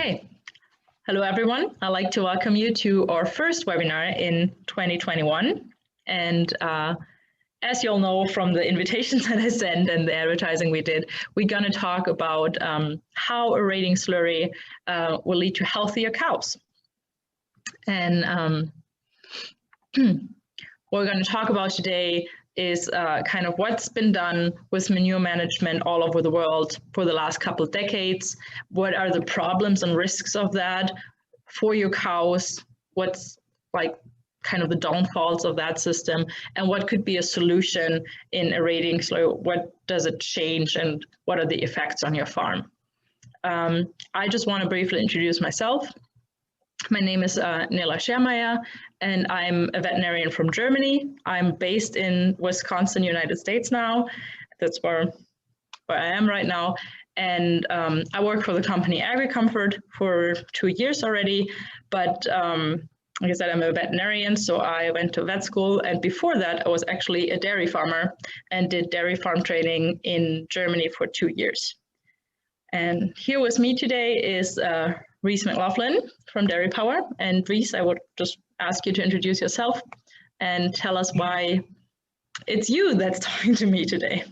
Okay, hello everyone. I'd like to welcome you to our first webinar in 2021. And as you all know from the invitations that I sent and the advertising we did, we're going to talk about how aerating slurry will lead to healthier cows. And what we're going to talk about today is kind of what's been done with manure management all over the world for the last couple of decades. What are the problems and risks of that for your cows? What's like kind of the downfalls of that system, and what could be a solution in aerating slurry? What does it change and what are the effects on your farm? I just want to briefly introduce myself. My name is Nele Schermeier, and I'm a veterinarian from Germany. I'm based in Wisconsin, United States now. That's where I am right now. And I work for the company AgriComfort for 2 years already. But like I said, I'm a veterinarian, so I went to vet school. And before that, I was actually a dairy farmer and did dairy farm training in Germany for 2 years. And here with me today is Rhys McLoughlin from Dairy Power. And Rhys, I would just ask you to introduce yourself and tell us why it's you that's talking to me today.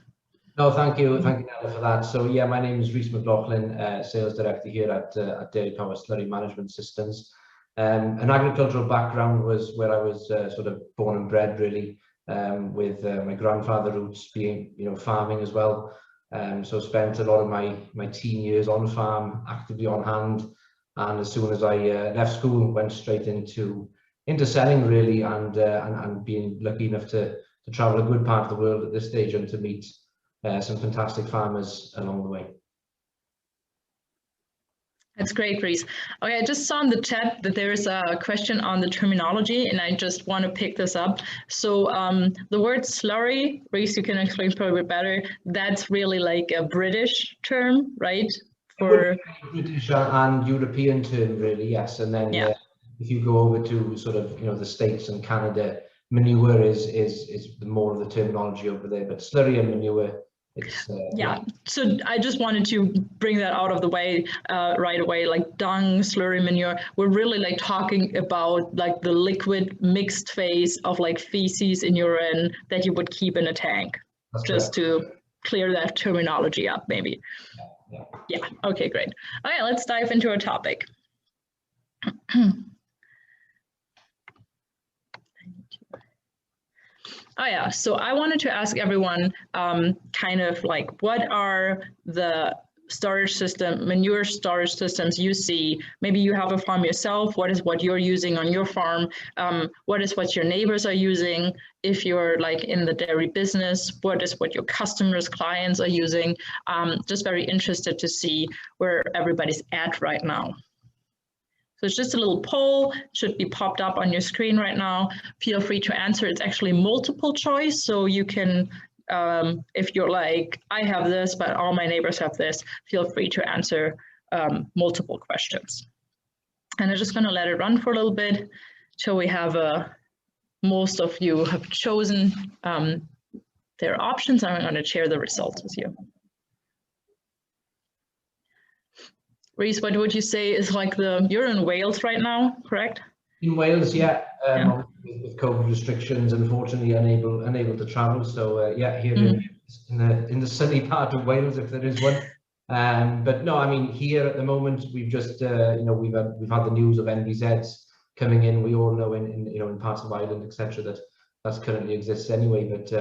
No, thank you, Nele, for that. So yeah, my name is Rhys McLoughlin, Sales Director here at Dairy Power Slurry Management Systems. An agricultural background was where I was sort of born and bred, really, with my grandfather roots being, farming as well. So spent a lot of my teen years on farm, actively on hand, and as soon as I left school, went straight into selling, really, and being lucky enough to travel a good part of the world at this stage and to meet some fantastic farmers along the way. That's great, Rhys. Okay, I just saw in the chat that there is a question on the terminology, and I just want to pick this up. So the word slurry, Rhys, you can explain probably better. That's really like a British term, right? For British and European term, really, yes. And then if you go over to sort of the States and Canada, manure is the more of the terminology over there. But slurry and manure, it's so I just wanted to bring that out of the way right away. Like dung, slurry, manure, we're really like talking about like the liquid mixed phase of like feces and urine that you would keep in a tank. That's just correct. To clear that terminology up, maybe. Yeah, okay, great. Okay, let's dive into our topic. Oh yeah, so I wanted to ask everyone kind of like, what are the manure storage systems you see? Maybe you have a farm yourself. What is what you're using on your farm? What is what your neighbors are using? If you're like in the dairy business, what is what your customers, clients are using? Just very interested to see where everybody's at right now. So it's just a little poll, should be popped up on your screen right now. Feel free to answer. It's actually multiple choice, so you can, if you're like, I have this, but all my neighbors have this, feel free to answer multiple questions. And I'm just going to let it run for a little bit till we have most of you have chosen their options, and I'm going to share the results with you. Rhys, what would you say is like you're in Wales right now, correct? In Wales, yeah. With COVID restrictions, unfortunately unable to travel. So yeah, here in the sunny part of Wales, if there is one. But no, I mean, here at the moment, we've just we've had the news of NVZs coming in. We all know in parts of Ireland, etc., that currently exists anyway. But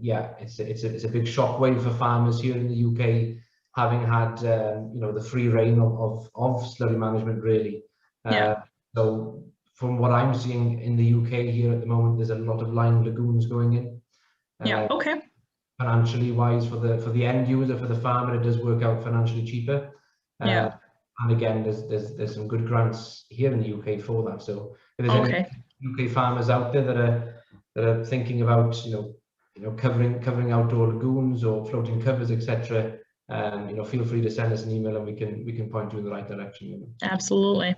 yeah, it's a big shockwave for farmers here in the UK, having had the free reign of slurry management, really. So from what I'm seeing in the UK here at the moment, there's a lot of lime lagoons going in. Okay. Financially wise, for the end user, for the farmer, it does work out financially cheaper. And again, there's some good grants here in the UK for that. So if there's any UK farmers out there that are thinking about covering outdoor lagoons or floating covers, etc., feel free to send us an email and we can point you in the right direction. Absolutely.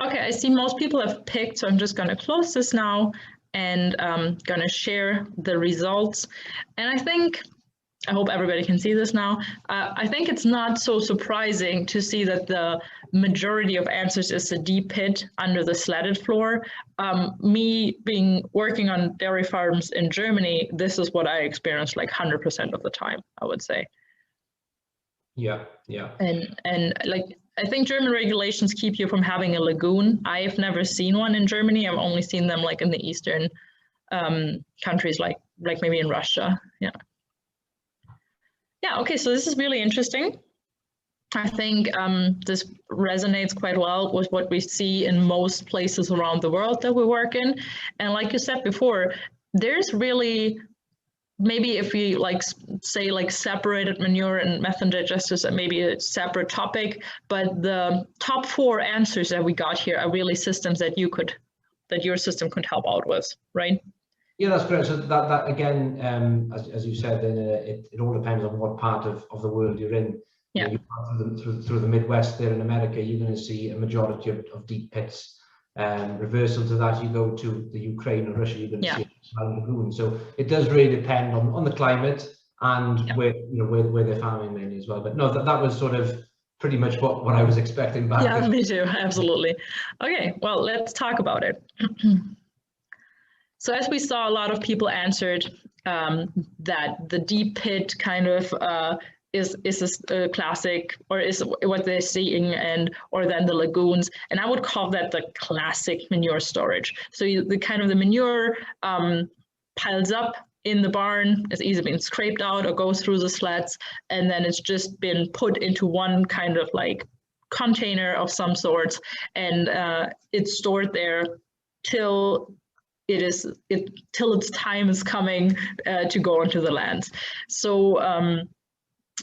Okay, I see most people have picked, so I'm just going to close this now and going to share the results. And I think I hope everybody can see this now. I think it's not so surprising to see that the majority of answers is the deep pit under the slatted floor. Me working on dairy farms in Germany, this is what I experienced like 100% of the time, I would say. Yeah, yeah. And like, I think German regulations keep you from having a lagoon. I've never seen one in Germany. I've only seen them like in the Eastern countries, like maybe in Russia. Yeah. Yeah, okay, so this is really interesting. I think this resonates quite well with what we see in most places around the world that we work in. And like you said before, there's really, maybe if we like say like separated manure and methane digesters, that maybe a separate topic, but the top 4 answers that we got here are really systems that your system could help out with, right? Yeah, that's great. So that again, as you said, then it all depends on what part of the world you're in. Yeah. You know, through the Midwest there in America, you're going to see a majority of deep pits. Reversal to that, you go to the Ukraine or Russia, you're going to see a lagoon. So it does really depend on the climate and where they're farming mainly as well. But no, that was sort of pretty much what I was expecting back. Yeah, me too. Absolutely. Okay, well, let's talk about it. So as we saw, a lot of people answered that the deep pit kind of is a classic, or is what they're seeing, or then the lagoons, and I would call that the classic manure storage. So the manure piles up in the barn, it's either been scraped out or goes through the slats, and then it's just been put into one kind of like container of some sorts, and it's stored there till its time is coming to go into the lands. So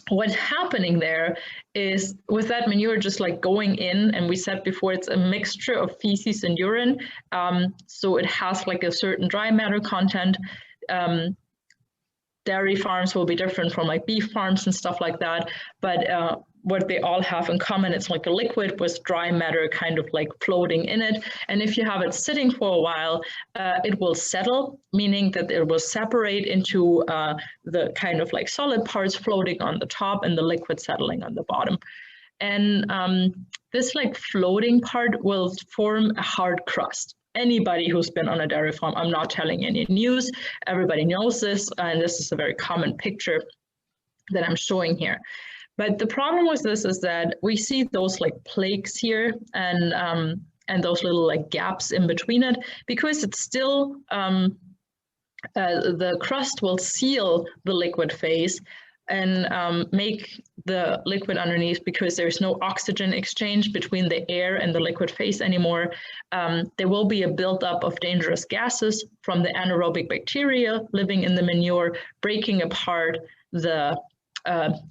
what's happening there is with that manure just like going in, and we said before, it's a mixture of feces and urine. So it has like a certain dry matter content. Dairy farms will be different from like beef farms and stuff like that. But what they all have in common, it's like a liquid with dry matter kind of like floating in it. And if you have it sitting for a while, it will settle, meaning that it will separate into the kind of like solid parts floating on the top and the liquid settling on the bottom. And this like floating part will form a hard crust. Anybody who's been on a dairy farm, I'm not telling any news, everybody knows this, and this is a very common picture that I'm showing here. But the problem with this is that we see those like plaques here and those little like gaps in between it, because it's still, the crust will seal the liquid phase and make the liquid underneath, because there's no oxygen exchange between the air and the liquid phase anymore. There will be a buildup of dangerous gases from the anaerobic bacteria living in the manure, breaking apart the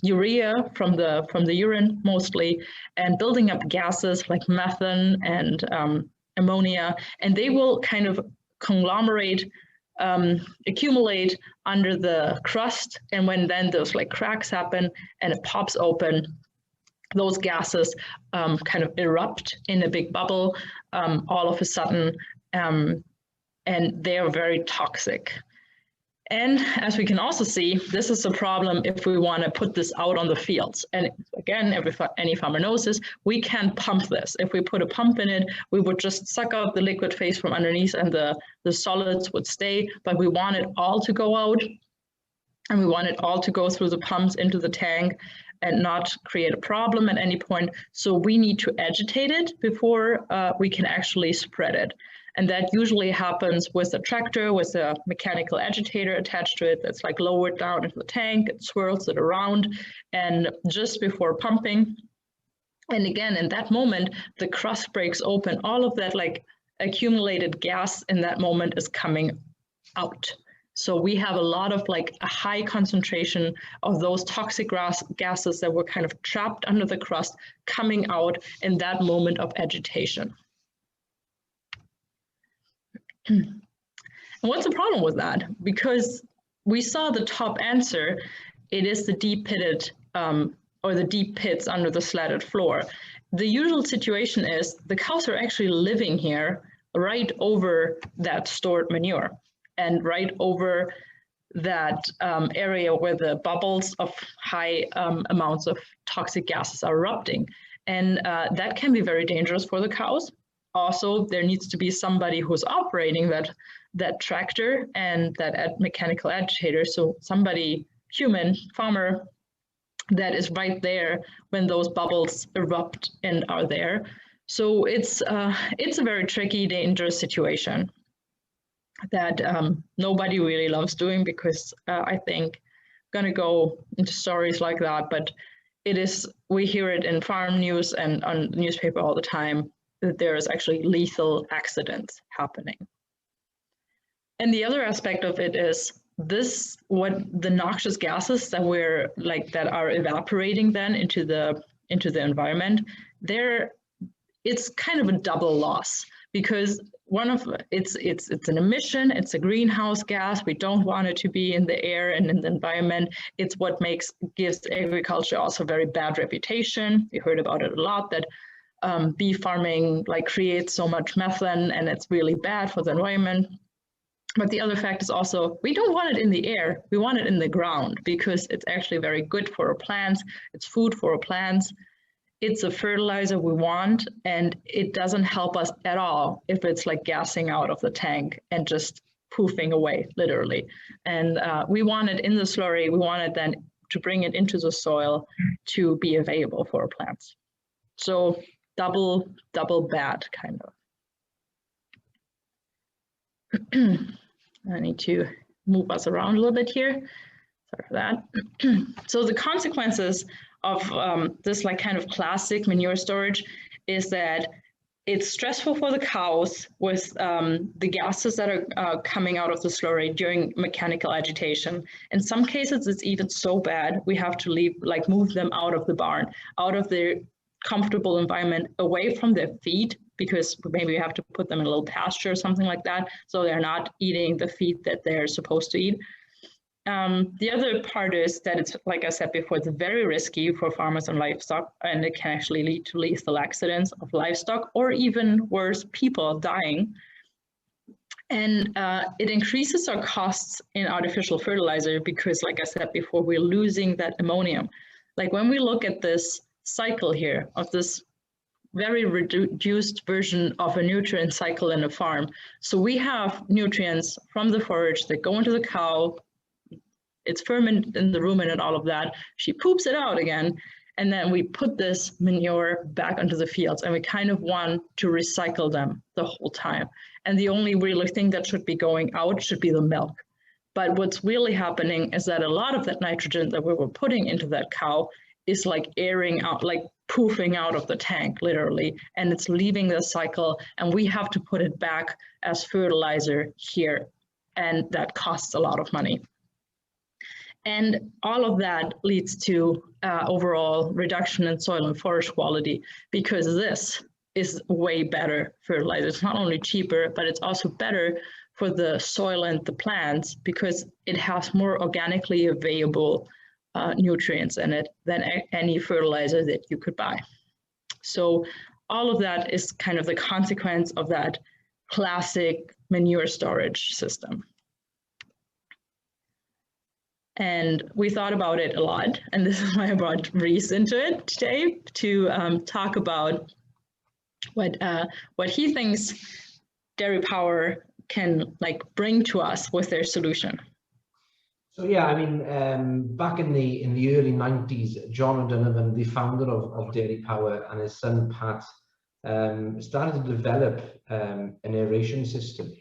urea from the urine mostly, and building up gases like methane and ammonia, and they will kind of conglomerate, accumulate under the crust, and when then those like cracks happen and it pops open, those gases kind of erupt in a big bubble all of a sudden, and they are very toxic. And as we can also see, this is a problem if we want to put this out on the fields. And again, any farmer knows this, we can't pump this. If we put a pump in it, we would just suck out the liquid phase from underneath and the solids would stay, but we want it all to go out, and we want it all to go through the pumps into the tank and not create a problem at any point. So we need to agitate it before we can actually spread it. And that usually happens with a tractor with a mechanical agitator attached to it that's like lowered down into the tank, it swirls it around, and just before pumping. And again, in that moment, the crust breaks open. All of that like accumulated gas in that moment is coming out. So we have a lot of like a high concentration of those toxic gases that were kind of trapped under the crust coming out in that moment of agitation. And what's the problem with that? Because we saw the top answer, it is the deep pitted or the deep pits under the slatted floor. The usual situation is the cows are actually living here right over that stored manure and right over that area where the bubbles of high amounts of toxic gases are erupting. And that can be very dangerous for the cows. Also, there needs to be somebody who's operating that tractor and that mechanical agitator. So somebody, human, farmer, that is right there when those bubbles erupt and are there. So it's a very tricky, dangerous situation that nobody really loves doing, because I think I'm gonna go into stories like that, but we hear it in farm news and on the newspaper all the time, that there is actually lethal accidents happening. And the other aspect of it is what the noxious gases that that are evaporating then into the environment, it's kind of a double loss, because it's an emission, it's a greenhouse gas. We don't want it to be in the air and in the environment. It's what gives agriculture also a very bad reputation. We heard about it a lot, that beef farming creates so much methane, and it's really bad for the environment. But the other fact is also, we don't want it in the air, we want it in the ground, because it's actually very good for our plants, it's food for our plants, it's a fertilizer we want, and it doesn't help us at all if it's gassing out of the tank and just poofing away, literally. And we want it in the slurry, we want it then to bring it into the soil to be available for our plants. So double bad, kind of. I need to move us around a little bit here. Sorry for that. So the consequences of this kind of classic manure storage is that it's stressful for the cows with the gases that are coming out of the slurry during mechanical agitation. In some cases, it's even so bad we have to move them out of the barn, out of their comfortable environment, away from their feed, because maybe we have to put them in a little pasture or something like that, so they're not eating the feed that they're supposed to eat. The other part is that it's, like I said before, it's very risky for farmers and livestock, and it can actually lead to lethal accidents of livestock, or even worse, people dying. And it increases our costs in artificial fertilizer, because, like I said before, we're losing that ammonium. When we look at this cycle here of this very reduced version of a nutrient cycle in a farm. So we have nutrients from the forage that go into the cow, it's fermented in the rumen and all of that. She poops it out again, and then we put this manure back onto the fields, and we kind of want to recycle them the whole time. And the only really thing that should be going out should be the milk. But what's really happening is that a lot of that nitrogen that we were putting into that cow is airing out, poofing out of the tank, literally, and it's leaving the cycle, and we have to put it back as fertilizer here, and that costs a lot of money. And all of that leads to overall reduction in soil and forage quality, because this is way better fertilizer. It's not only cheaper, but it's also better for the soil and the plants, because it has more organically available nutrients in it than any fertilizer that you could buy. So all of that is kind of the consequence of that classic manure storage system. And we thought about it a lot, and this is why I brought Rhys into it today to talk about what he thinks dairy power can bring to us with their solution. So yeah, I mean, back in the early 90s, John O'Donovan, the founder of Dairy Power, and his son Pat started to develop an aeration system.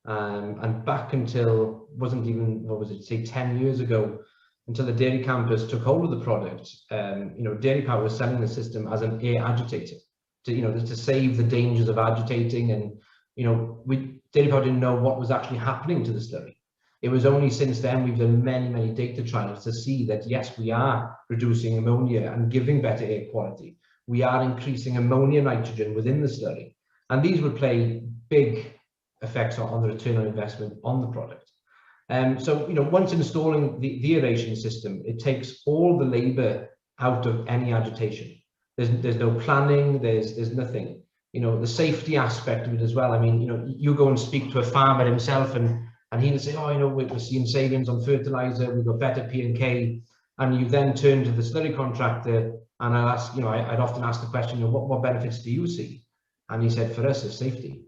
And back until, wasn't even, what was it, say 10 years ago, until the dairy campus took hold of the product, Dairy Power was selling the system as an air agitator to save the dangers of agitating. And Dairy Power didn't know what was actually happening to the slurry. It was only since then we've done many data trials to see that yes, we are reducing ammonia and giving better air quality. We are increasing ammonia nitrogen within the slurry, and these would play big effects on the return on investment on the product. So once installing the aeration system, it takes all the labor out of any agitation. There's no planning, there's nothing. The safety aspect of it as well. I mean, you go and speak to a farmer himself, and and he'll say, oh, you know, we're seeing savings on fertilizer, we've got better P&K, and you then turn to the slurry contractor, and I'll ask, you know, I'd often ask the question, you know, what benefits do you see? And he said, for us, it's safety.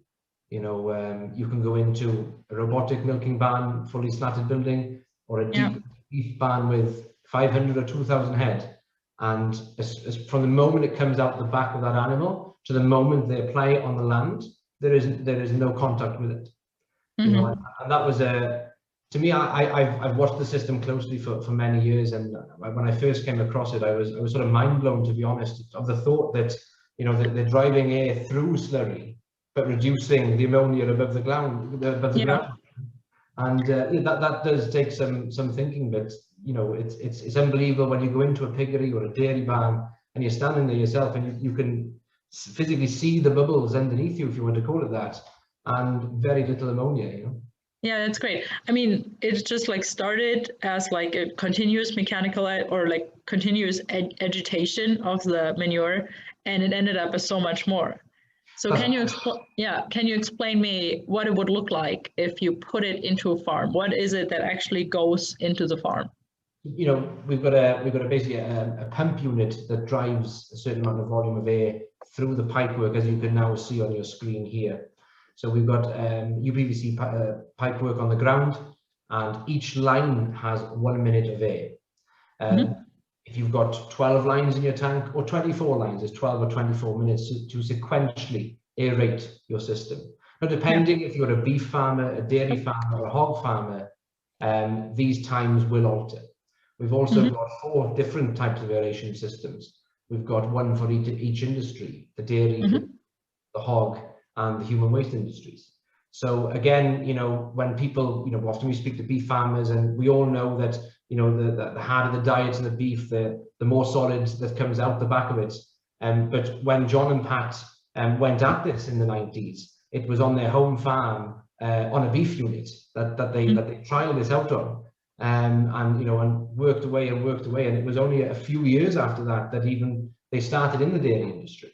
You know, you can go into a robotic milking barn, fully slatted building, or a deep beef barn with 500 or 2,000 head. And from the moment it comes out the back of that animal to the moment they apply it on the land, there is no contact with it. You know, and that was to me, I've watched the system closely for many years, and when I first came across it, I was sort of mind blown, to be honest, of the thought that, you know, they're driving air through slurry, but reducing the ammonia above the ground, ground. And that does take some thinking, but you know, it's unbelievable when you go into a piggery or a dairy barn and you're standing there yourself, and you can physically see the bubbles underneath you, if you want to call it that, and very little ammonia, you know. Yeah, that's great. I mean, it's just like started as like a continuous mechanical or like continuous agitation of the manure, and it ended up as so much more. So can you explain me what it would look like if you put it into a farm? What is it that actually goes into the farm? You know, we've got basically a pump unit that drives a certain amount of volume of air through the pipework, as you can now see on your screen here. So we've got UPVC pipework on the ground, and each line has 1 minute of air. If you've got 12 lines in your tank, or 24 lines, it's 12 or 24 minutes to sequentially aerate your system. Now, depending if you're a beef farmer, a dairy farmer, or a hog farmer, these times will alter. We've also got 4 different types of aeration systems. We've got one for each industry: the dairy, the hog, and the human waste industries. So again, you know, when people, you know, often we speak to beef farmers, and we all know that, you know, the harder the diet in the beef, the more solid that comes out the back of it. But when John and Pat went at this in the 90s, it was on their home farm on a beef unit that they trialed this out on, and you know, and worked away, and it was only a few years after that even they started in the dairy industry.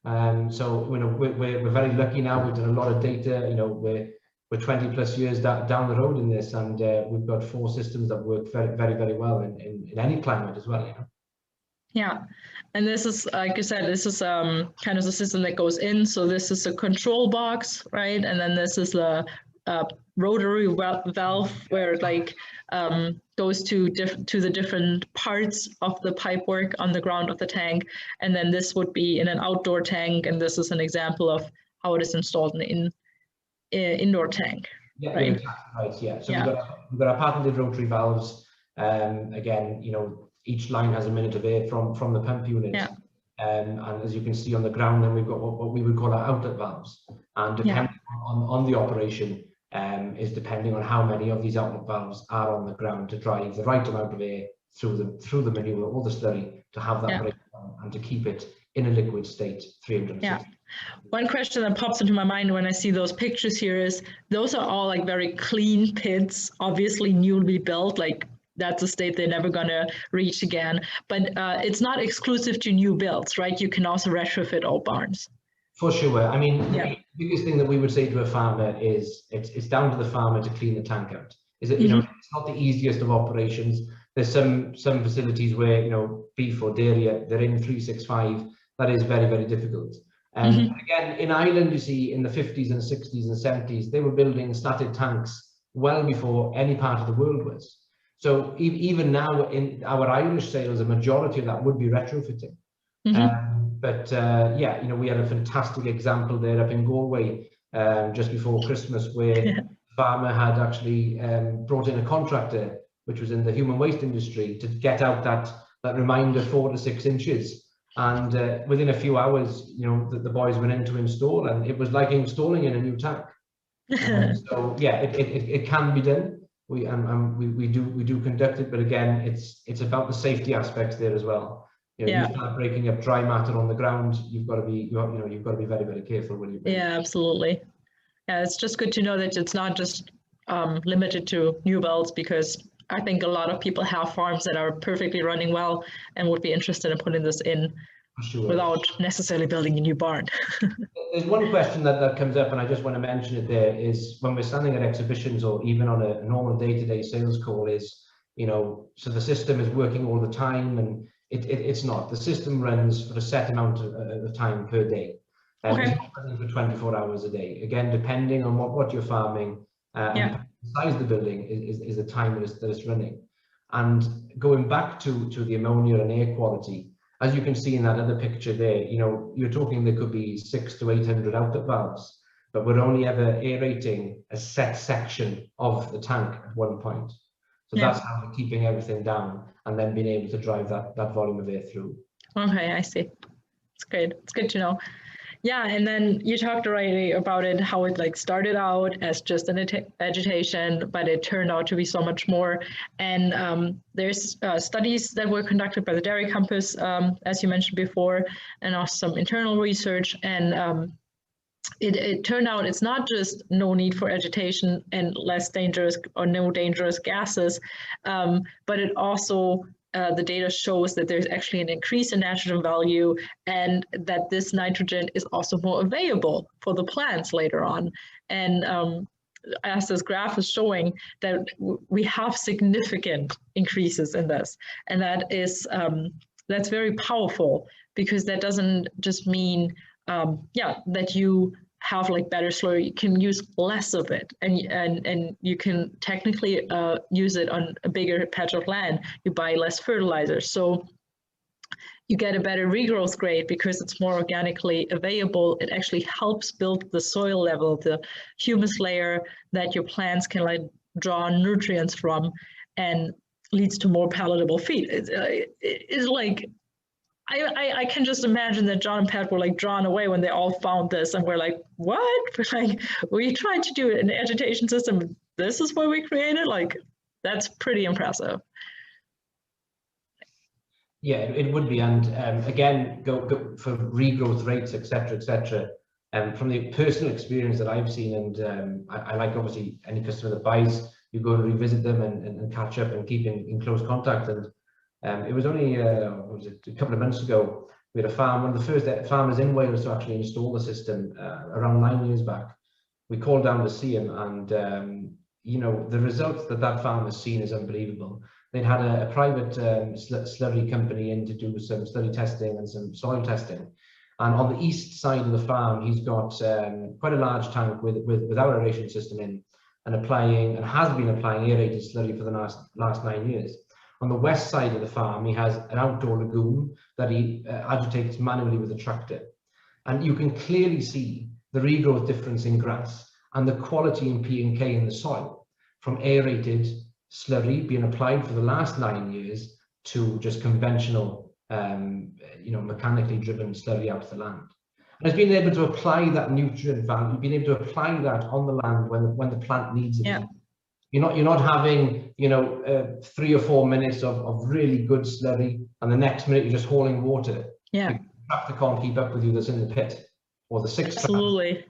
So you know, we're very lucky now. We've done a lot of data. You know, we're 20 plus years down the road in this, and we've got 4 systems that work very well in any climate as well. You know. Yeah, and this is, like you said, this is kind of the system that goes in. So this is a control box, right? And then this is a rotary valve where it like goes to the different parts of the pipework on the ground of the tank. And then this would be in an outdoor tank, and this is an example of how it is installed in an indoor tank. Yeah, right? Exactly right. Yeah. So we've got our patented rotary valves. Again, you know, each line has a minute of air from the pump unit. Yeah. And as you can see on the ground, then we've got what we would call our outlet valves. And depending on the operation, is depending on how many of these outlet valves are on the ground to drive the right amount of air through the manure or the slurry to have that breakdown and to keep it in a liquid state 360. Yeah. One question that pops into my mind when I see those pictures here is those are all like very clean pits, obviously newly built, like that's a state they're never going to reach again. But it's not exclusive to new builds, right? You can also retrofit old barns. For sure. I mean, the biggest thing that we would say to a farmer is it's down to the farmer to clean the tank out. Is it, you know, it's not the easiest of operations. There's some facilities where, you know, beef or dairy, they're in 365. That is very difficult. And again, in Ireland, you see, in the 50s and 60s and 70s, they were building static tanks well before any part of the world was. So even now in our Irish sales, a majority of that would be retrofitting. Yeah, you know, we had a fantastic example there up in Galway just before Christmas, where the farmer had actually brought in a contractor, which was in the human waste industry, to get out that reminder 4 to 6 inches. And within a few hours, you know, the boys went in to install, and it was like installing in a new tank. So yeah, it can be done. We do conduct it, but again, it's about the safety aspects there as well. You know, you start breaking up dry matter on the ground, you've got to be very careful when you. Yeah, absolutely. Yeah, it's just good to know that it's not just limited to new builds, because I think a lot of people have farms that are perfectly running well and would be interested in putting this in. sure. without necessarily building a new barn. There's one question that comes up, and I just want to mention it there, is when we're standing at exhibitions or even on a normal day-to-day sales call is, you know, so the system is working all the time, and it's not. The system runs for a set amount of time per day. Okay. It's not running for 24 hours a day. Again, depending on what you're farming, and the size of the building is the time that it's running. And going back to the ammonia and air quality, as you can see in that other picture there, you know, you're talking there could be 600 to 800 outlet valves, but we're only ever aerating a set section of the tank at one point. So that's how we're keeping everything down and then being able to drive that volume of air through. Okay, I see. It's great. It's good to know. Yeah, and then you talked already about it, how it like started out as just an vegetation, but it turned out to be so much more. And there's studies that were conducted by the Dairy Campus, as you mentioned before, and also some internal research. And it turned out it's not just no need for vegetation and less dangerous or no dangerous gases, but it also the data shows that there's actually an increase in nitrogen value, and that this nitrogen is also more available for the plants later on. And as this graph is showing, that we have significant increases in this, and that is that's very powerful, because that doesn't just mean that you have like better slurry, you can use less of it, and you can technically use it on a bigger patch of land. You buy less fertilizer, so you get a better regrowth rate because it's more organically available. It actually helps build the soil level, the humus layer that your plants can like draw nutrients from, and leads to more palatable feed. It's like, I can just imagine that John and Pat were like drawn away when they all found this, and we're like, what? We're like, we tried to do an agitation system. This is what we created? Like, that's pretty impressive. Yeah, it would be. And again, go for regrowth rates, etc., etc. From the personal experience that I've seen, and I like obviously any customer that buys, you go and revisit them and catch up and keep in close contact. And it was only what was it, a couple of months ago, we had a farm, one of the first farmers in Wales to actually install the system around 9 years back. We called down to see him, and you know, the results that farm has seen is unbelievable. They'd had a private slurry company in to do some slurry testing and some soil testing. And on the east side of the farm, he's got quite a large tank with our aeration system in, and has been applying aerated slurry for the last 9 years. On the west side of the farm, he has an outdoor lagoon that he agitates manually with a tractor. And you can clearly see the regrowth difference in grass and the quality in P and K in the soil from aerated slurry being applied for the last 9 years to just conventional, you know, mechanically driven slurry out to the land. And it's being able to apply that nutrient value, being able to apply that on the land when the plant needs it. Yeah. You're not having, you know, 3 or 4 minutes of really good slurry, and the next minute you're just hauling water. Yeah. The tractor can't keep up with you that's in the pit, or the sixth. Absolutely.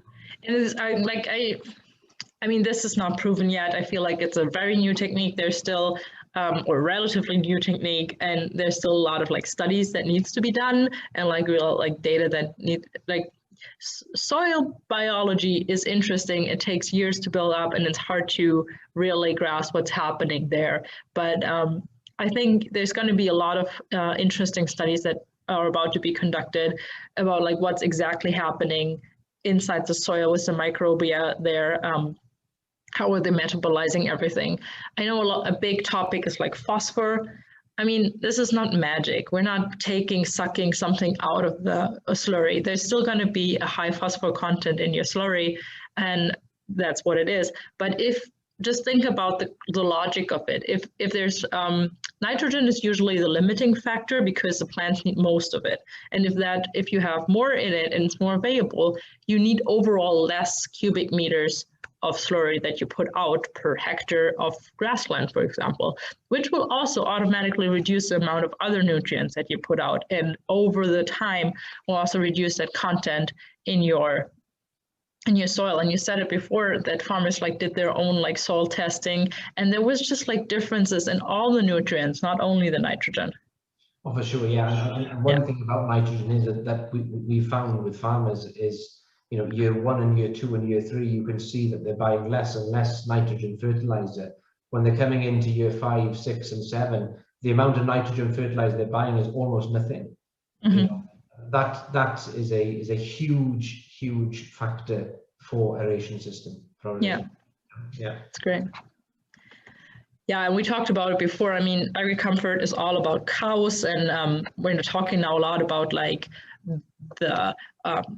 And it's, I mean, this is not proven yet. I feel like it's a very new technique. There's still, or relatively new technique, and there's still a lot of like studies that needs to be done, and like real like data that need like. Soil biology is interesting. It takes years to build up, and it's hard to really grasp what's happening there. But I think there's going to be a lot of interesting studies that are about to be conducted about like what's exactly happening inside the soil with the microbia there. How are they metabolizing everything? I know a big topic is like phosphor. I mean, this is not magic. We're not sucking something out of the slurry. There's still going to be a high phosphor content in your slurry, and that's what it is. But just think about the logic of it. If there's nitrogen is usually the limiting factor because the plants need most of it. And if you have more in it and it's more available, you need overall less cubic meters of slurry that you put out per hectare of grassland, for example, which will also automatically reduce the amount of other nutrients that you put out, and over the time will also reduce that content in your soil. And you said it before that farmers like did their own like soil testing, and there was just like differences in all the nutrients, not only the nitrogen. Oh, for sure, yeah. And one thing about nitrogen is that we found with farmers is, you know, year 1 and year 2 and year 3, you can see that they're buying less and less nitrogen fertilizer. When they're coming into year 5, 6, and 7, the amount of nitrogen fertilizer they're buying is almost nothing. Mm-hmm. You know, that is a huge factor for aeration system. Yeah, it's great. Yeah, and we talked about it before. I mean, AgriComfort is all about cows, and we're talking now a lot about like the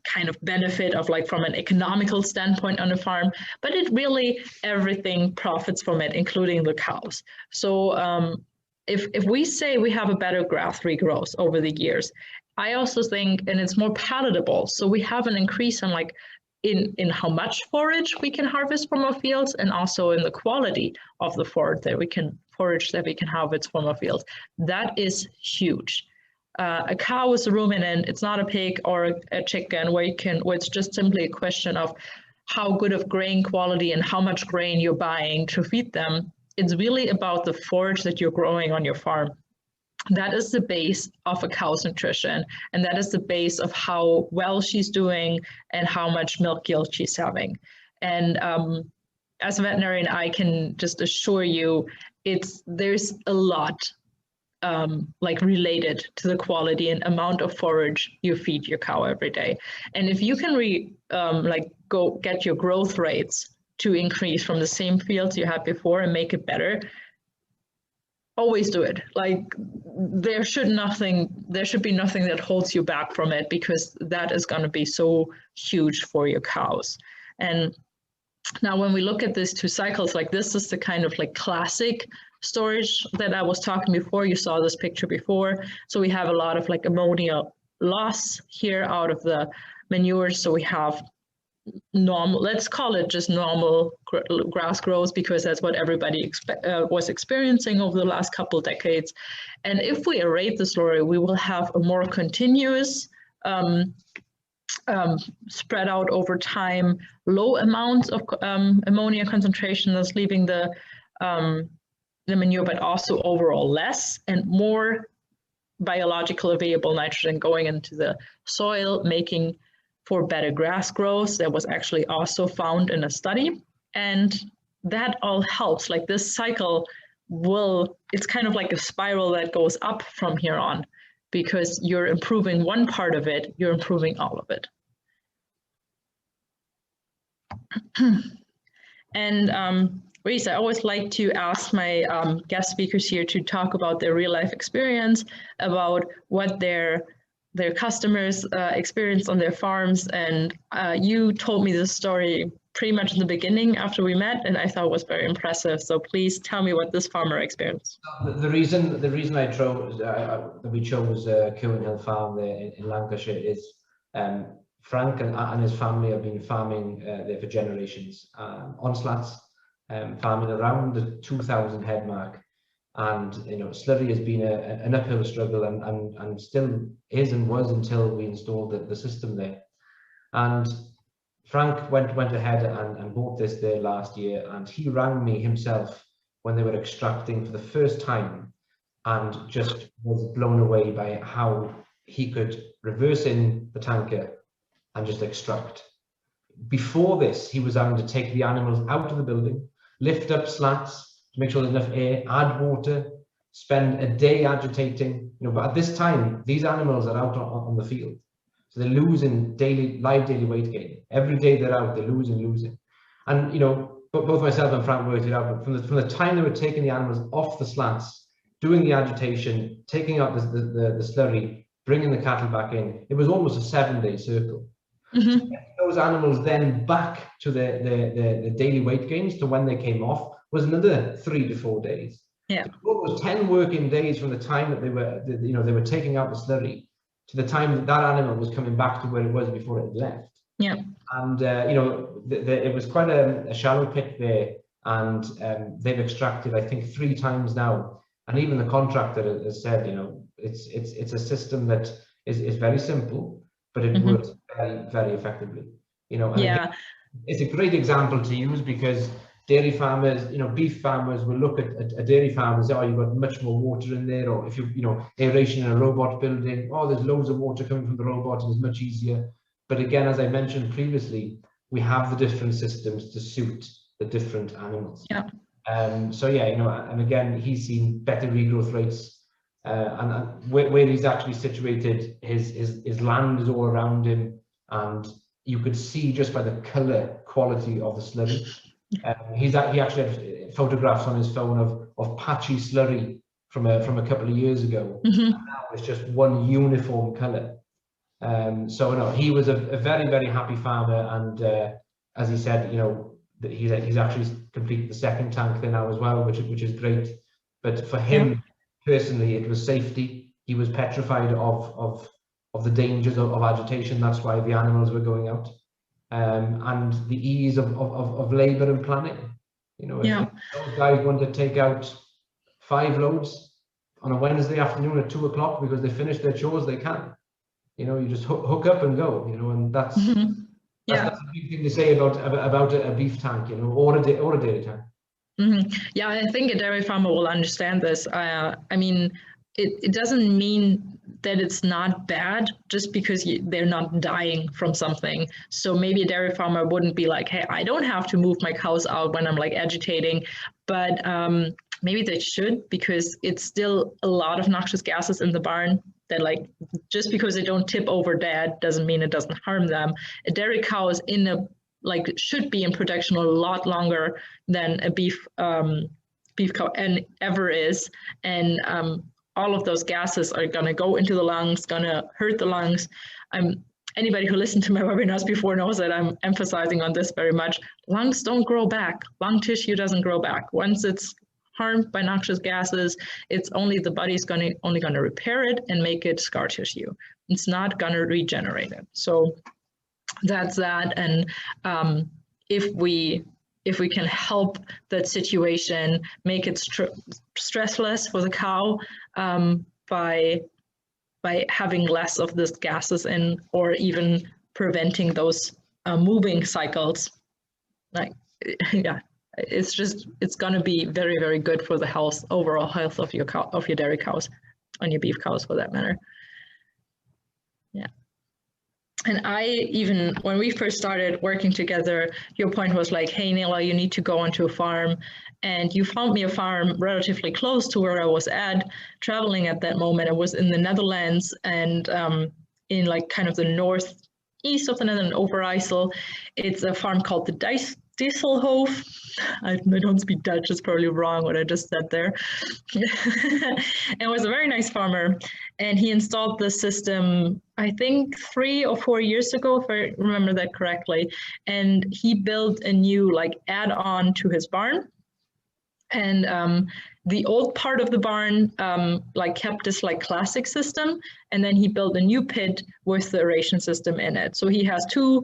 kind of benefit of like from an economical standpoint on a farm, but it really, everything profits from it, including the cows. So if we say we have a better grass regrowth over the years, I also think, and it's more palatable, so we have an increase in like in how much forage we can harvest from our fields, and also in the quality of the forage that we can harvest from our fields. That is huge. A cow is a ruminant. It's not a pig or a chicken where it's just simply a question of how good of grain quality and how much grain you're buying to feed them. It's really about the forage that you're growing on your farm. That is the base of a cow's nutrition, and that is the base of how well she's doing and how much milk yield she's having. And as a veterinarian, I can just assure you, there's a lot like related to the quality and amount of forage you feed your cow every day. And if you can go get your growth rates to increase from the same fields you had before and make it better, always do it. Like there should be nothing that holds you back from it, because that is going to be so huge for your cows. And now when we look at these 2 cycles, like this is the kind of like classic storage that I was talking before. You saw this picture before. So we have a lot of like ammonia loss here out of the manure. So we have normal, let's call it just normal grass growth, because that's what everybody was experiencing over the last couple of decades. And if we aerate the slurry, we will have a more continuous spread out over time, low amounts of ammonia concentration that's leaving the manure, but also overall less and more biological available nitrogen going into the soil, making for better grass growth. That was actually also found in a study, and that all helps. Like this cycle it's kind of like a spiral that goes up from here on, because you're improving one part of it, you're improving all of it. And Rhys, I always like to ask my guest speakers here to talk about their real life experience, about what their customers experience on their farms. And you told me this story pretty much in the beginning after we met, and I thought it was very impressive. So please tell me what this farmer experienced. The reason I chose that we chose Cowan Hill Farm there in Lancashire is Frank and his family have been farming there for generations, on slats, farming around the 2,000 head mark. And you know, slurry has been an uphill struggle, and still is and was until we installed the system there. And Frank went ahead and bought this there last year, and he rang me himself when they were extracting for the first time, and just was blown away by how he could reverse in the tanker and just extract. Before this, he was having to take the animals out of the building, lift up slats to make sure there's enough air, add water, spend a day agitating. You know, but at this time, these animals are out on the field, so they're losing live daily weight gain. Every day they're out, they're losing. And you know, both myself and Frank worked it out. But from the time they were taking the animals off the slats, doing the agitation, taking out the slurry, bringing the cattle back in, it was almost a 7-day circle. Mm-hmm. So those animals then back to the daily weight gains to when they came off was another 3 to 4 days. Yeah. So it was 10 working days from the time that they were taking out the slurry to the time that animal was coming back to where it was before it left. Yeah. And you know, it was quite a shallow pit there, and they've extracted, I think, 3 times now. And even the contractor has said, you know, it's a system that is very simple, but it works very, very effectively. You know, and yeah, it's a great example to use, because dairy farmers, beef farmers will look at a dairy farm and say, oh, you've got much more water in there, or if aeration in a robot building, oh, there's loads of water coming from the robot and it's much easier. But again, as I mentioned previously, we have the different systems to suit the different animals. Yeah. So yeah, and again, he's seen better regrowth rates. And where he's actually situated, his land is all around him, and you could see just by the color quality of the slurry. He actually had photographs on his phone of patchy slurry from a couple of years ago. Mm-hmm. And now it's just one uniform color. So no, he was a very, very happy farmer, and as he said, that he's actually completed the second tank there now as well, which is great. But for him personally, it was safety. He was petrified of the dangers of agitation. That's why the animals were going out, and the ease of labour and planning. If those guys want to take out 5 loads on a Wednesday afternoon at 2 o'clock because they finished their chores, they can. You just hook up and go. And that's that's a big thing to say about a beef tank, or a dairy tank. Mm-hmm. Yeah, I think a dairy farmer will understand this. I mean, it doesn't mean that it's not bad just because they're not dying from something. So maybe a dairy farmer wouldn't be like, hey, I don't have to move my cows out when I'm like agitating, but maybe they should, because it's still a lot of noxious gases in the barn that, like, just because they don't tip over dead doesn't mean it doesn't harm them. A dairy cow is should be in production a lot longer than a beef cow and ever is, and all of those gases are going to go into the lungs, going to hurt the lungs. Anybody who listened to my webinars before knows that I'm emphasizing on this very much. Lungs don't grow back. Lung tissue doesn't grow back. Once it's harmed by noxious gases, it's only the body's only going to repair it and make it scar tissue. It's not going to regenerate it. So that's that. And if we can help that situation, make it stressless for the cow by having less of these gases in, or even preventing those moving cycles, it's going to be very, very good for the overall health of your dairy cows, and your beef cows for that matter. Yeah. And when we first started working together, your point was like, hey, Nele, you need to go onto a farm. And you found me a farm relatively close to where I was traveling at that moment. I was in the Netherlands, and in like kind of the northeast of the Netherlands, Overijssel. It's a farm called the Dieselhof. I don't speak Dutch, it's probably wrong what I just said there. It was a very nice farmer, and he installed the system, I think 3 or 4 years ago, if I remember that correctly. And he built a new add-on to his barn. And the old part of the barn kept this classic system, and then he built a new pit with the aeration system in it. So he has 2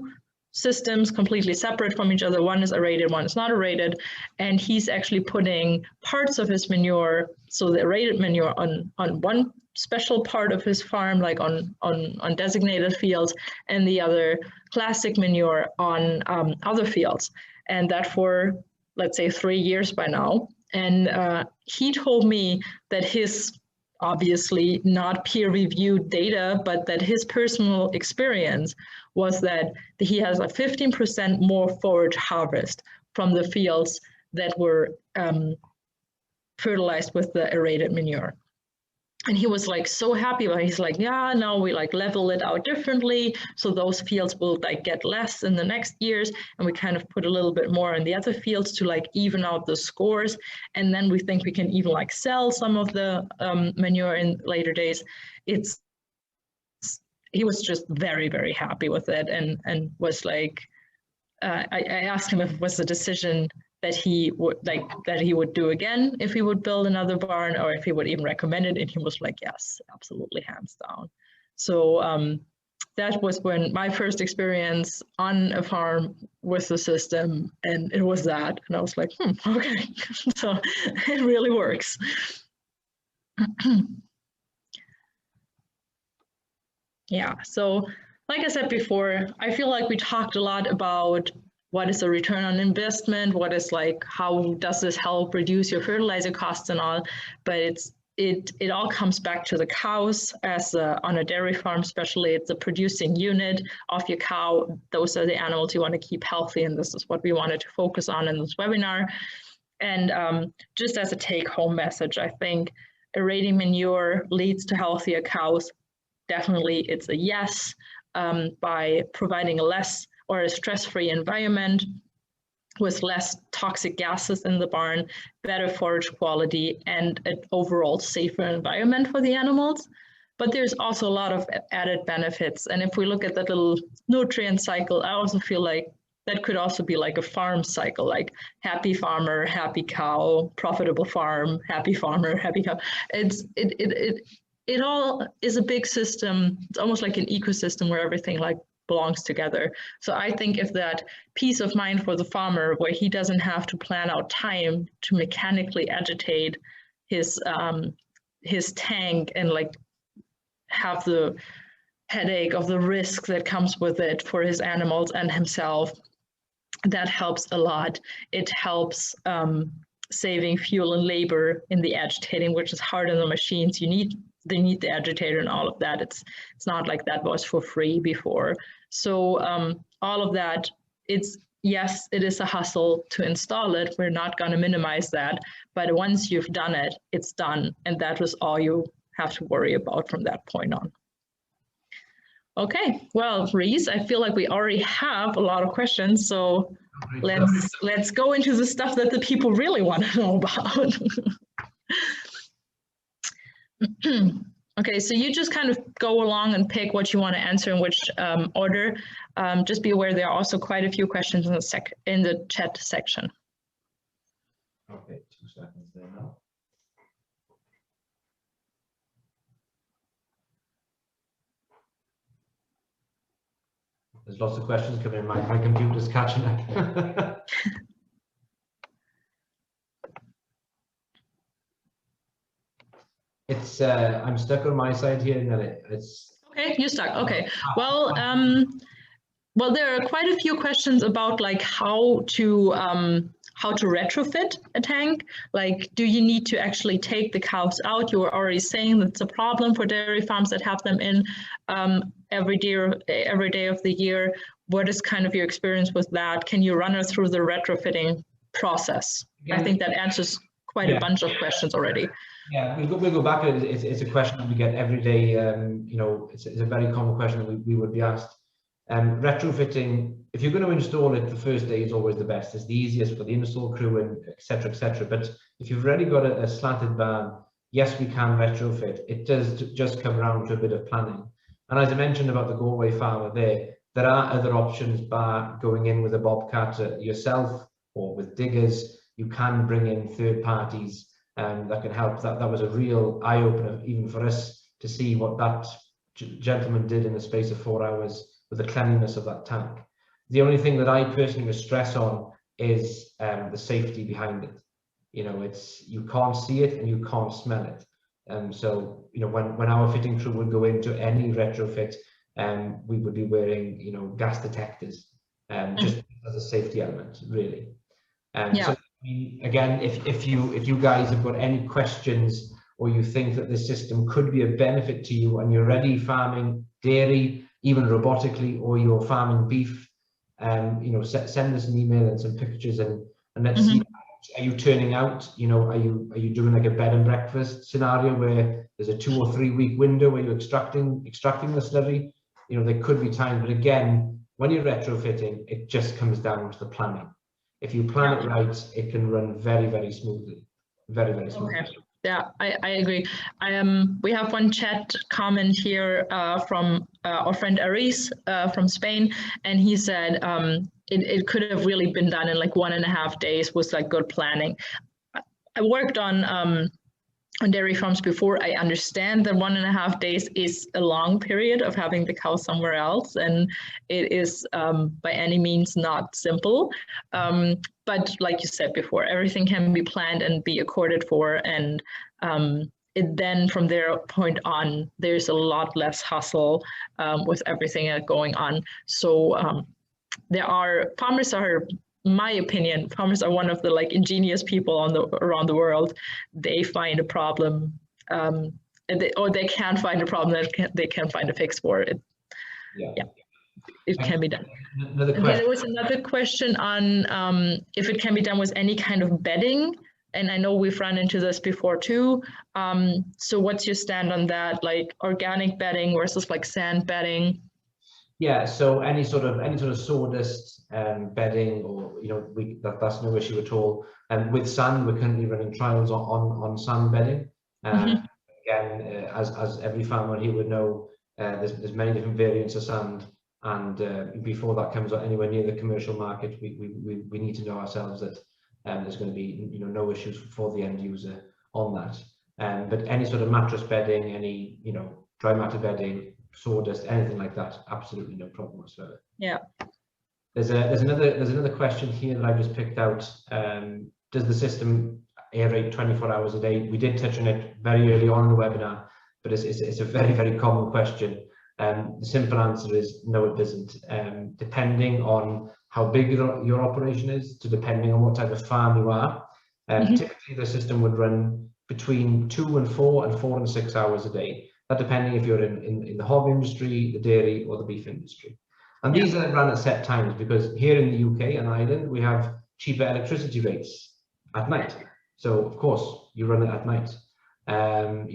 systems completely separate from each other. One is aerated, one is not aerated, and he's actually putting parts of his manure, so the aerated manure on one special part of his farm, like on designated fields, and the other classic manure on other fields, and that for, let's say, 3 years by now. And he told me that his, obviously not peer-reviewed data, but that his personal experience was that he has a 15% more forage harvest from the fields that were fertilized with the aerated manure. And he was so happy, but he's like, yeah, now we level it out differently, so those fields will get less in the next years, and we kind of put a little bit more in the other fields to even out the scores, and then we think we can even sell some of the manure in later days. He was just very, very happy with it, and was like, I asked him if it was a decision that he would do again if he would build another barn, or if he would even recommend it, and he was like, yes, absolutely, hands down. So that was when my first experience on a farm with the system, and it was that, and I was like, okay, so it really works. Yeah, so like I said before, I feel like we talked a lot about what is the return on investment, what is like, how does this help reduce your fertilizer costs and all, but it all comes back to the cows as on a dairy farm, especially it's the producing unit of your cow. Those are the animals you want to keep healthy, and this is what we wanted to focus on in this webinar. And just as a take-home message, I think aerating manure leads to healthier cows. Definitely, it's a yes, by providing a stress-free environment with less toxic gases in the barn, better forage quality, and an overall safer environment for the animals. But there's also a lot of added benefits. And if we look at that little nutrient cycle, I also feel like that could also be like a farm cycle, like happy farmer, happy cow, profitable farm, happy farmer, happy cow. It all is a big system. It's almost like an ecosystem where everything like belongs together. So I think if that peace of mind for the farmer, where he doesn't have to plan out time to mechanically agitate his tank and like have the headache of the risk that comes with it for his animals and himself, that helps a lot. It helps saving fuel and labor in the agitating, which is hard on the machines. They need the agitator and all of that. It's not like that was for free before. So all of that, yes, it is a hustle to install it. We're not going to minimize that. But once you've done it, it's done. And that was all you have to worry about from that point on. Okay, well, Rhys, I feel like we already have a lot of questions. So let's go into the stuff that the people really want to know about. Okay, so you just kind of go along and pick what you want to answer in which order. Just be aware there are also quite a few questions in the chat section. Okay, 2 seconds there now. There's lots of questions coming in. My computer's catching up. I'm stuck on my side here, Nele. Okay, you're stuck. Okay. Well, well, there are quite a few questions about like how to retrofit a tank. Like, do you need to actually take the cows out? You were already saying that's a problem for dairy farms that have them in every day of the year. What is kind of your experience with that? Can you run us through the retrofitting process? I think that answers quite a bunch of questions already. Yeah, we'll go back. It's a question that we get every day. You know, it's a very common question that we would be asked. Retrofitting, if you're going to install it, the first day is always the best. It's the easiest for the install crew and etc. etc. But if you've already got a slatted barn, yes, we can retrofit. It does just come around to a bit of planning. And as I mentioned about the Galway farmer there are other options by going in with a bobcat yourself or with diggers. You can bring in third parties that can help. That was a real eye-opener even for us to see what that gentleman did in the space of 4 hours with the cleanliness of that tank. The only thing that I personally would stress on is the safety behind it. You know, you can't see it and you can't smell it. So, you know, when our fitting crew would go into any retrofit, we would be wearing, you know, gas detectors, just as a safety element, really. So, I mean, again, if you guys have got any questions or you think that this system could be a benefit to you and you're already farming dairy, even robotically, or you're farming beef, you know, send us an email and some pictures and let's see. Are you turning out, you know, are you doing like a bed and breakfast scenario where there's a 2 or 3 week window where you're extracting the slurry? You know, there could be time, but again, when you're retrofitting, it just comes down to the planning. If you plan it right, it can run very, very smoothly, very, very smoothly. Okay. Yeah, I agree. We have one chat comment here from our friend Rhys from Spain, and he said it could have really been done in like 1.5 days with like good planning. I worked on dairy farms before. I understand that 1.5 days is a long period of having the cow somewhere else, and it is by any means not simple. But like you said before, everything can be planned and be accorded for, and then from their point on, there's a lot less hustle with everything going on. So farmers are, in my opinion, farmers are one of the like ingenious people around the world. They find a problem, and they can find a problem that they can find a fix for it. Yeah, it can be done. Another question. There was another question on if it can be done with any kind of bedding. And I know we've run into this before too. So what's your stand on that? Like organic bedding versus like sand bedding? Yeah, so any sort of sawdust bedding, or that's no issue at all. And with sand, we're currently running trials on sand bedding. Again, as every farmer here would know, there's many different variants of sand, and before that comes anywhere near the commercial market, we need to know ourselves that there's going to be no issues for the end user on that. But any sort of mattress bedding, any dry matter bedding, sawdust, anything like that, absolutely no problem whatsoever. Yeah. There's another question here that I've just picked out. Does the system aerate 24 hours a day? We did touch on it very early on in the webinar, but it's a very, very common question. The simple answer is no, it doesn't. Depending on how big your operation is, to depending on what type of farm you are, typically the system would run between 2 and 4 and 4 and 6 hours a day. That depending if you're in the hog industry, the dairy, or the beef industry. And these are run at set times, because here in the UK and Ireland, we have cheaper electricity rates at night. So of course you run it at night, and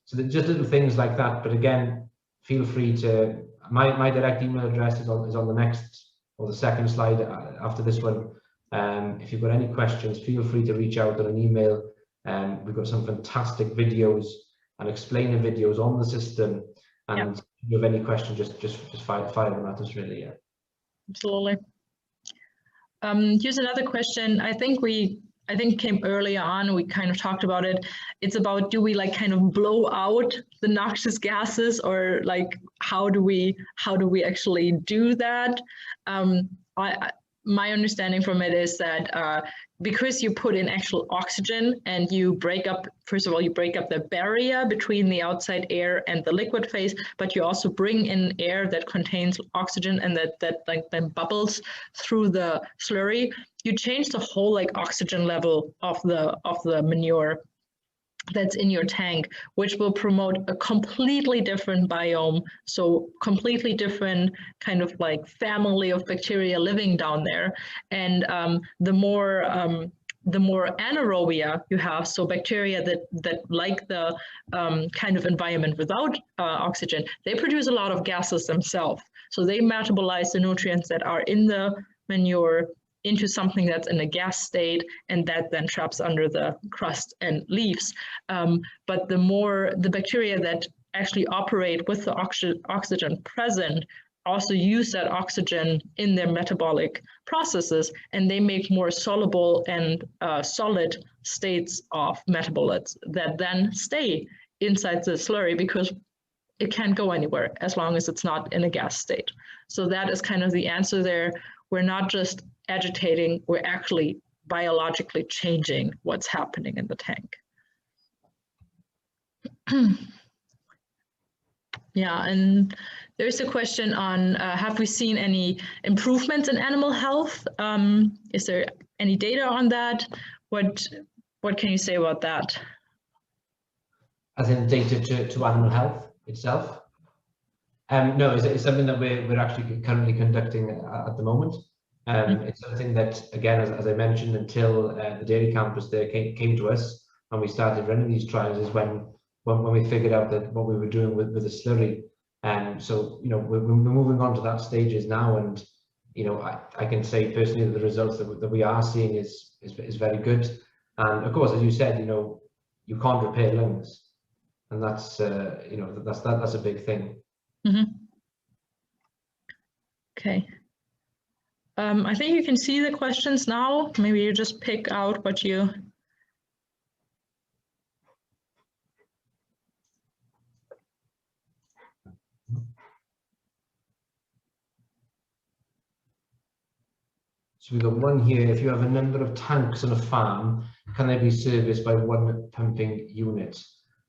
so just little things like that. But again, feel free to, my direct email address is on the next or the second slide after this one. If you've got any questions, feel free to reach out on an email. We've got some fantastic videos and explainer videos on the system, and if you have any questions, just fire them at us, really. Yeah, absolutely. Here's another question. I think came earlier on, we kind of talked about it. It's about, do we like kind of blow out the noxious gases, or like how do we actually do that? My understanding from it is that because you put in actual oxygen and you break up, first of all, you break up the barrier between the outside air and the liquid phase, but you also bring in air that contains oxygen and that like then bubbles through the slurry. You change the whole like oxygen level of the manure that's in your tank, which will promote a completely different biome. So completely different kind of like family of bacteria living down there. And the more anaerobia you have, so bacteria that like the kind of environment without oxygen, they produce a lot of gases themselves. So they metabolize the nutrients that are in the manure into something that's in a gas state, and that then traps under the crust and leaves. But the bacteria that actually operate with the oxygen present also use that oxygen in their metabolic processes, and they make more soluble and solid states of metabolites that then stay inside the slurry, because it can't go anywhere as long as it's not in a gas state. So that is kind of the answer there. We're not just agitating, we're actually biologically changing what's happening in the tank. Yeah, and there's a question on, have we seen any improvements in animal health? Is there any data on that? What can you say about that? As in data to animal health itself? No, it's something that we're actually currently conducting at the moment. It's something that, again, as I mentioned, until the dairy campus there came to us and we started running these trials, is when we figured out that what we were doing with the slurry. So we're moving on to that stages now, and I can say personally that the results that we are seeing is very good. And of course, as you said, you can't repair lungs, and that's that's a big thing. Okay. I think you can see the questions now. Maybe you just pick out what you... So we've got one here. If you have a number of tanks on a farm, can they be serviced by one pumping unit?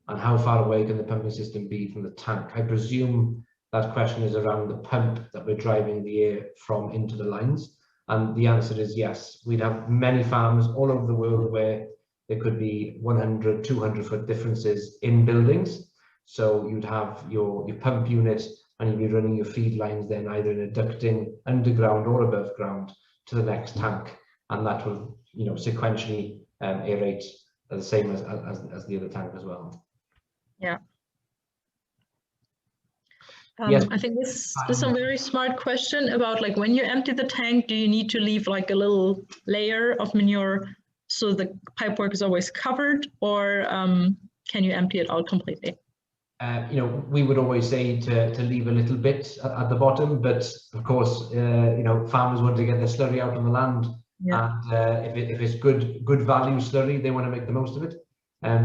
And how far away can the pumping system be from the tank? I presume that question is around the pump that we're driving the air from into the lines. And the answer is yes. We'd have many farms all over the world where there could be 100, 200 foot differences in buildings. So you'd have your pump unit, and you'd be running your feed lines then either in a ducting underground or above ground to the next tank, and that will, you know, sequentially aerate the same as the other tank as well. Yeah. Yes. I think this is a very smart question about, like, when you empty the tank, do you need to leave like a little layer of manure so the pipework is always covered, or can you empty it out completely? You know, we would always say to leave a little bit at the bottom, but of course, you know, farmers want to get their slurry out on the land, and if it's good value slurry, they want to make the most of it.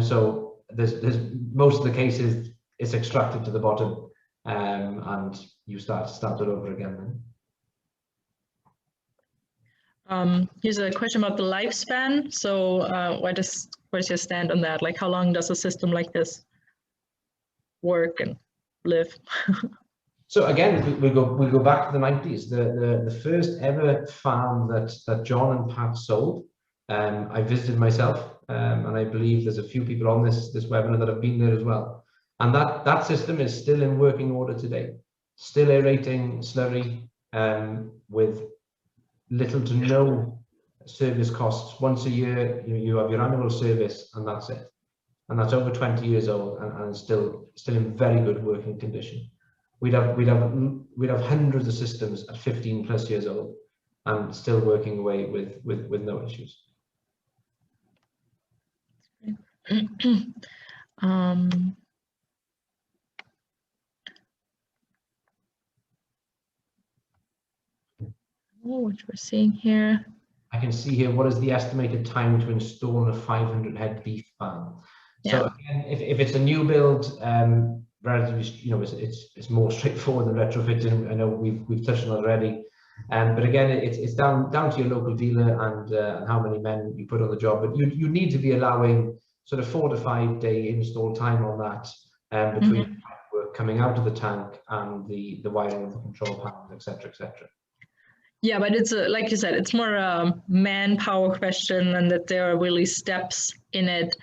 So there's most of the cases it's extracted to the bottom, and you start it over again then. Here's a question about the lifespan. So where's your stand on that? Like, how long does a system like this work and live? So again, we go back to the 90s. The first ever farm that John and Pat sold, I visited myself, and I believe there's a few people on this webinar that have been there as well. And that system is still in working order today, still aerating slurry, with little to no service costs. Once a year, you have your annual service, and that's it. And that's over 20 years old and still in very good working condition. We'd have hundreds of systems at 15 plus years old and still working away with no issues. What we're seeing here. I can see here, what is the estimated time to install a 500 head beef farm? So again, if it's a new build, relatively, you know, it's more straightforward than retrofitting. I know we've touched on it already, but again, it's down to your local dealer and how many men you put on the job. But you need to be allowing sort of 4 to 5 day install time on that, between work coming out of the tank and the wiring of the control panels, etc., etc. Yeah, but it's like you said, it's more a manpower question, and that there are really steps in it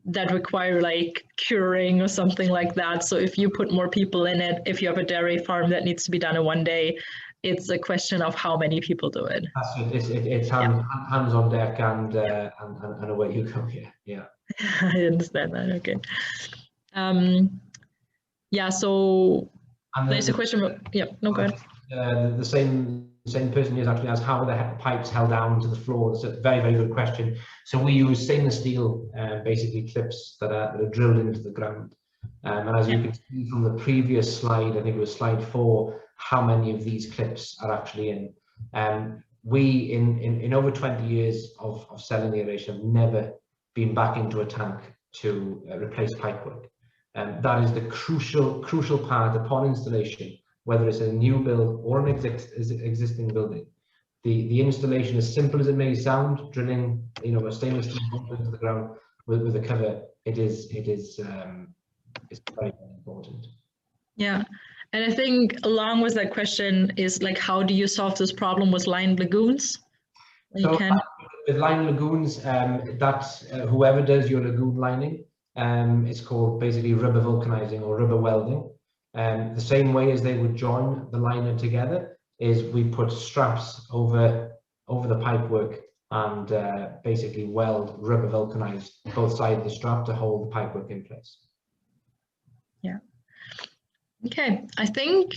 that require like curing or something like that. So if you put more people in it, if you have a dairy farm that needs to be done in one day, it's a question of how many people do it. That's it. It's hands on deck and away you go. Yeah. I understand that. Okay. Yeah. So there's a question about, no, go ahead. The same person here actually asked how the pipes held down to the floor. That's a very, very good question. So we use stainless steel, basically clips that are drilled into the ground. And as you can see from the previous slide, I think it was slide 4, how many of these clips are actually in. We, in over 20 years of selling the aeration, have never been back into a tank to replace pipework. That is the crucial part upon installation, whether it's a new build or an existing building. The installation, as simple as it may sound, drilling, you know, a stainless steel bolt into the ground with a cover, it's very, very important. Yeah, and I think along with that question is like, how do you solve this problem with lined lagoons? With lined lagoons, whoever does your lagoon lining, it's called basically rubber vulcanizing or rubber welding. The same way as they would join the liner together is we put straps over the pipework and basically weld rubber vulcanized both sides of the strap to hold the pipework in place. Yeah. Okay, I think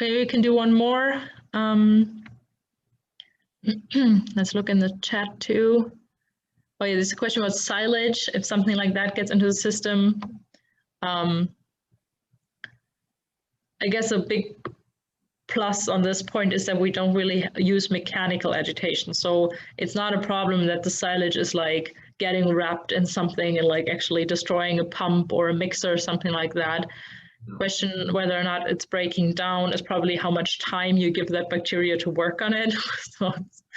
maybe we can do one more. Let's look in the chat too. Oh yeah, there's a question about silage. If something like that gets into the system, I guess a big plus on this point is that we don't really use mechanical agitation. So it's not a problem that the silage is like getting wrapped in something and like actually destroying a pump or a mixer or something like that. Question whether or not it's breaking down is probably how much time you give that bacteria to work on it. So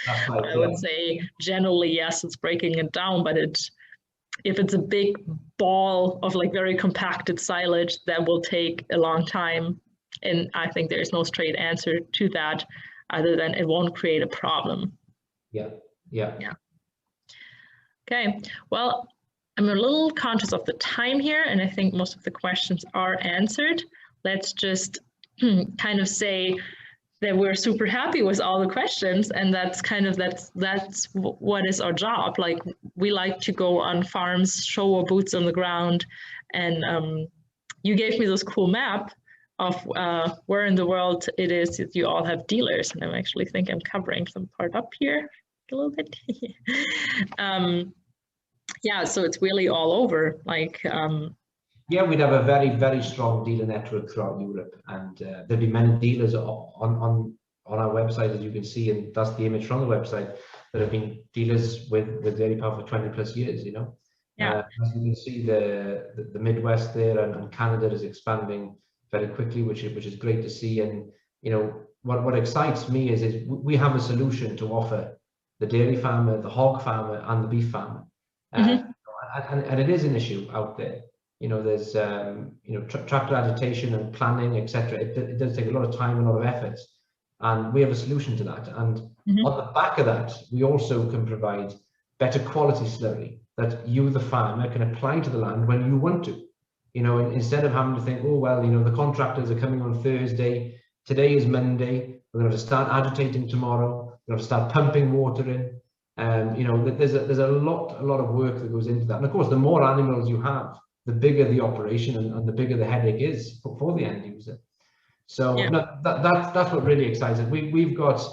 I would say generally, yes, it's breaking it down, but if it's a big ball of like very compacted silage that will take a long time. And I think there's no straight answer to that other than it won't create a problem. Yeah. Okay, well, I'm a little conscious of the time here, and I think most of the questions are answered. Let's just kind of say that we're super happy with all the questions, and that's what is our job. Like, we like to go on farms, show our boots on the ground, and you gave me this cool map of where in the world it is that you all have dealers, and I actually think I'm covering some part up here a little bit. Yeah, so it's really all over. Like, yeah, we'd have a very, very strong dealer network throughout Europe, and there'd be many dealers on our website, as you can see, and that's the image from the website, that have been dealers with Dairy Power for 20 plus years, you know. Yeah. As you can see, the Midwest there and Canada is expanding very quickly, which is great to see. And you know, what excites me is we have a solution to offer the dairy farmer, the hog farmer, and the beef farmer. And it is an issue out there. You know, there's you know, tractor agitation and planning, etc. It does take a lot of time and a lot of effort, and we have a solution to that. And on the back of that, we also can provide better quality slurry that you, the farmer, can apply to the land when you want to. You know, instead of having to think, oh well, you know, the contractors are coming on Thursday, today is Monday, we're going to start agitating tomorrow, we're going to start pumping water in. You know, there's a lot of work that goes into that. And of course, the more animals you have, the bigger the operation and the bigger the headache is for the end user. So yeah. No, that's what really excites us. We've got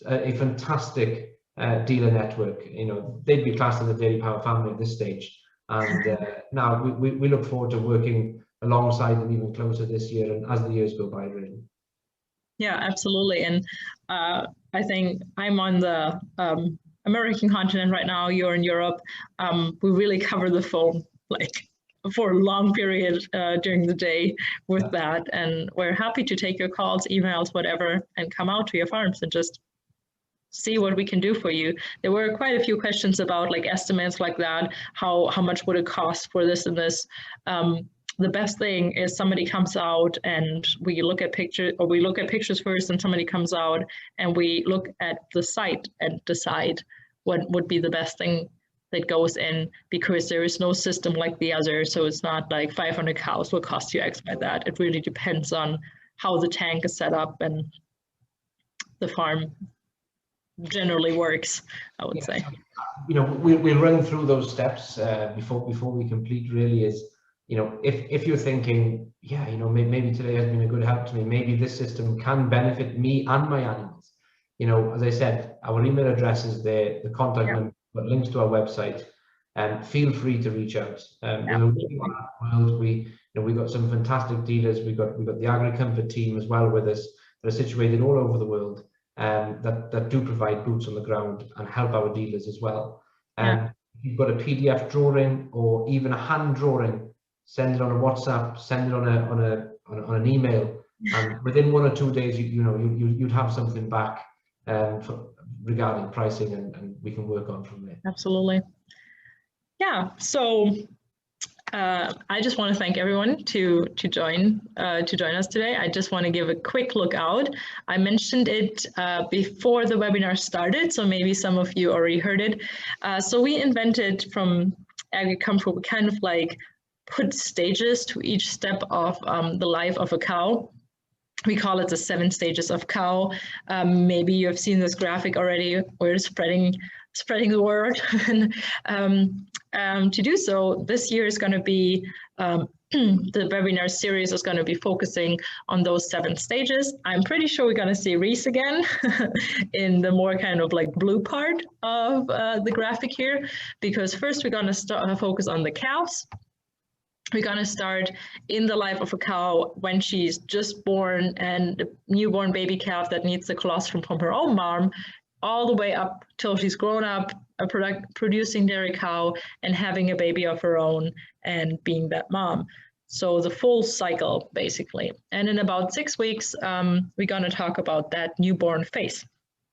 a fantastic dealer network. You know, they'd be classed as a Dairy Power family at this stage. And now we look forward to working alongside them even closer this year and as the years go by, really. Yeah, absolutely. And I think I'm on the American continent right now, you're in Europe. We really cover the phone like for a long period during the day with that. And we're happy to take your calls, emails, whatever, and come out to your farms and just see what we can do for you. There were quite a few questions about like estimates like that. How much would it cost for this and this? The best thing is somebody comes out and we look at pictures, or we look at pictures first, and somebody comes out and we look at the site and decide what would be the best thing that goes in, because there is no system like the other. So it's not like 500 cows will cost you X by that. It really depends on how the tank is set up and the farm generally works, I would say. You know, we'll run through those steps before we complete. Really, is, you know, if you're thinking, yeah, you know, maybe today has been a good help to me, maybe this system can benefit me and my animals. You know, as I said, our email address is there, the contact number, but links to our website, and feel free to reach out. We've got some fantastic dealers. We've got the Agri-Comfort team as well with us that are situated all over the world, that do provide boots on the ground and help our dealers as well. If you've got a PDF drawing or even a hand drawing, send it on a WhatsApp, send it on an email, and within 1 or 2 days, you'd have something back regarding pricing, and we can work on from there. Absolutely. Yeah. So I just want to thank everyone to join us today. I just want to give a quick look out. I mentioned it before the webinar started, so maybe some of you already heard it. So we invented from Agri-Comfort, we kind of like put stages to each step of the life of a cow. We call it the 7 stages of cow. Maybe you have seen this graphic already. We're spreading the word. And to do so, this year is going to be, the webinar series is going to be focusing on those 7 stages. I'm pretty sure we're going to see Rhys again in the more kind of like blue part of the graphic here, because first we're going to focus on the calves. We're going to start in the life of a cow when she's just born, and a newborn baby calf that needs the colostrum from her own mom, all the way up till she's grown up, a producing dairy cow, and having a baby of her own and being that mom. So the full cycle, basically. And in about 6 weeks, we're going to talk about that newborn phase.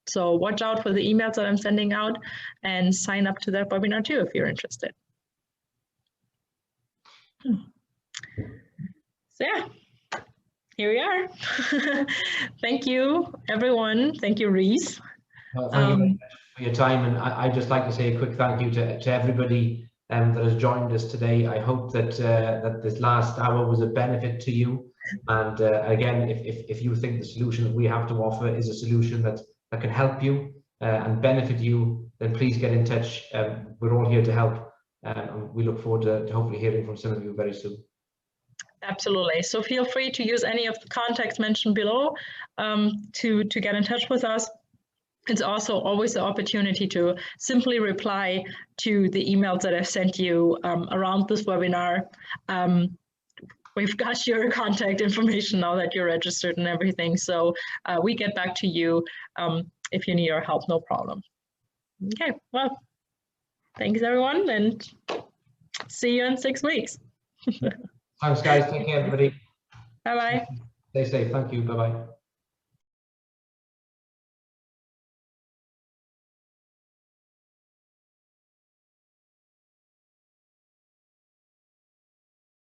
So watch out for the emails that I'm sending out, and sign up to that webinar too if you're interested. So yeah, here we are. Thank you, everyone. Thank you, Rhys. Thank you very much for your time, and I'd just like to say a quick thank you to everybody that has joined us today. I hope that that this last hour was a benefit to you. And again, if you think the solution that we have to offer is a solution that can help you and benefit you, then please get in touch. We're all here to help, and we look forward to hopefully hearing from some of you very soon. Absolutely. So feel free to use any of the contacts mentioned below to get in touch with us. It's also always the opportunity to simply reply to the emails that I've sent you around this webinar. We've got your contact information now that you're registered and everything. So we get back to you if you need our help, no problem. Okay, well, thanks everyone, and see you in 6 weeks. Thanks, guys. Take care, everybody. Bye-bye. Stay safe. Thank you. Bye-bye.